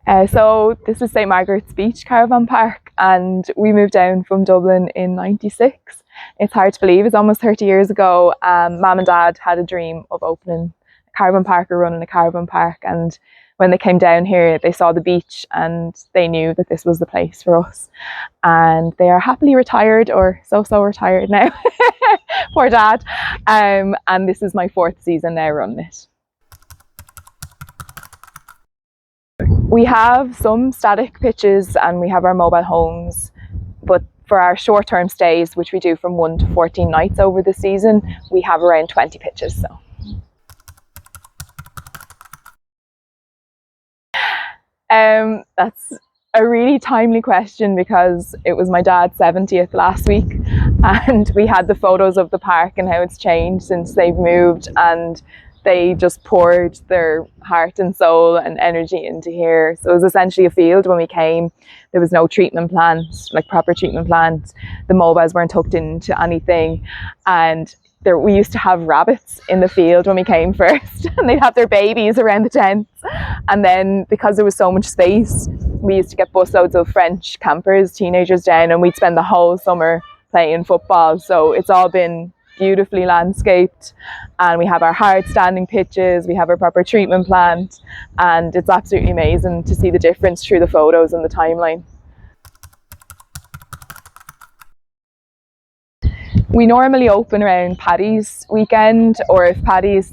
So this is St Margaret's Beach Caravan Park, and we moved down from Dublin in '96. It's hard to believe, it's almost 30 years ago. Mum and Dad had a dream of opening a caravan park or running a caravan park, and when they came down here they saw the beach and they knew that this was the place for us. And they are happily retired, or so retired now. Poor Dad. And this is my 4th season now running it. We have some static pitches and we have our mobile homes, but for our short-term stays, which we do from 1 to 14 nights over the season, we have around 20 pitches. So that's a really timely question, because it was my dad's 70th last week, and we had the photos of the park and how it's changed since they've moved, and they just poured their heart and soul and energy into here. So it was essentially a field when we came. There was no treatment plant, like proper treatment plant. The mobiles weren't hooked into anything, and we used to have rabbits in the field when we came first, and they'd have their babies around the tents. And then because there was so much space, we used to get busloads of French campers, teenagers down, and we'd spend the whole summer playing football. So it's all been beautifully landscaped, and we have our hard standing pitches, we have our proper treatment plant, and it's absolutely amazing to see the difference through the photos and the timeline. We normally open around Paddy's weekend, or if Paddy's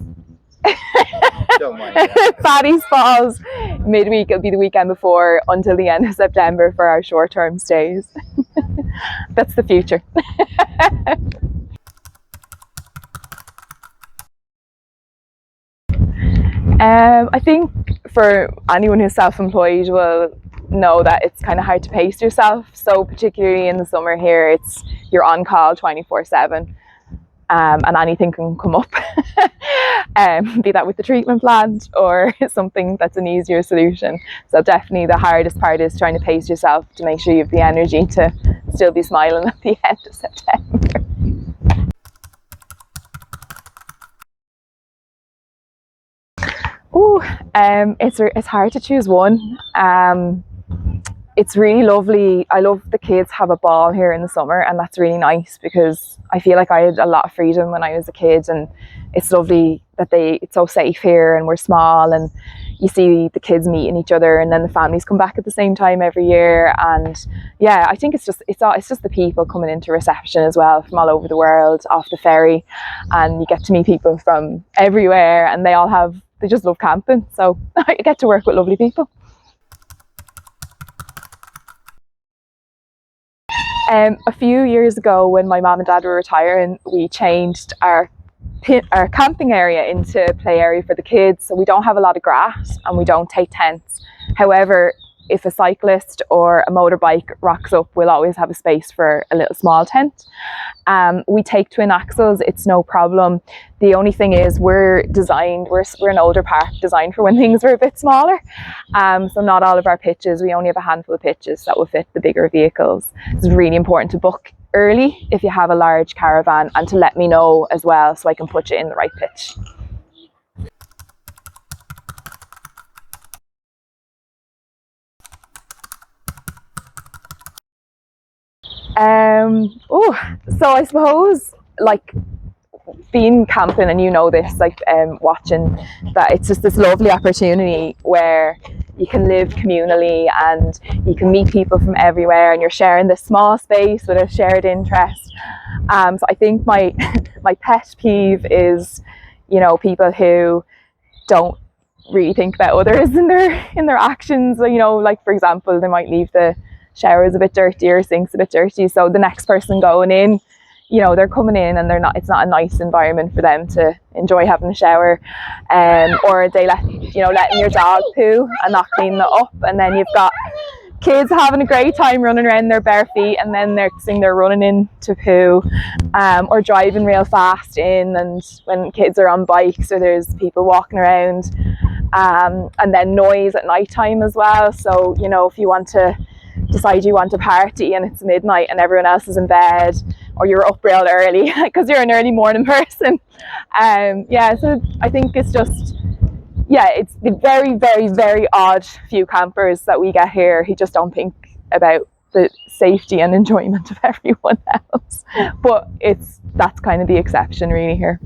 Paddy's falls midweek, it'll be the weekend before, until the end of September for our short-term stays. That's the future. I think for anyone who's self-employed will know that it's kind of hard to pace yourself. So particularly in the summer here, you're on call 24/7, and anything can come up. Be that with the treatment plant or something that's an easier solution. So definitely the hardest part is trying to pace yourself to make sure you have the energy to still be smiling at the end of September. It's hard to choose one. It's really lovely. I love the kids have a ball here in the summer, and that's really nice, because I feel like I had a lot of freedom when I was a kid, and it's lovely that it's so safe here, and we're small, and you see the kids meeting each other, and then the families come back at the same time every year. And yeah, I think it's just the people coming into reception as well from all over the world off the ferry, and you get to meet people from everywhere, and they just love camping. So I get to work with lovely people. A few years ago, when my mum and dad were retiring, we changed our camping area into play area for the kids. So we don't have a lot of grass and we don't take tents. However, if a cyclist or a motorbike rocks up, we'll always have a space for a little small tent. We take twin axles, it's no problem. The only thing is we're an older park designed for when things are a bit smaller. So not all of our pitches, we only have a handful of pitches that will fit the bigger vehicles. It's really important to book early if you have a large caravan, and to let me know as well so I can put you in the right pitch. So I suppose, like, being camping, and you know this, like watching that, it's just this lovely opportunity where you can live communally and you can meet people from everywhere, and you're sharing this small space with a shared interest. So I think my pet peeve is, people who don't really think about others in their actions. Like, for example, they might leave the showers a bit dirty or sinks a bit dirty, so the next person going in, they're coming in and it's not a nice environment for them to enjoy having a shower, or they letting your dog poo and not cleaning it up, and then you've got kids having a great time running around in their bare feet, and then they're running into poo, or driving real fast in, and when kids are on bikes or there's people walking around, and then noise at night time as well. So if you want to decide you want to party and it's midnight and everyone else is in bed, or you're up real early because you're an early morning person, so I think it's just yeah, it's the very, very, very odd few campers that we get here who just don't think about the safety and enjoyment of everyone else. But that's kind of the exception really here.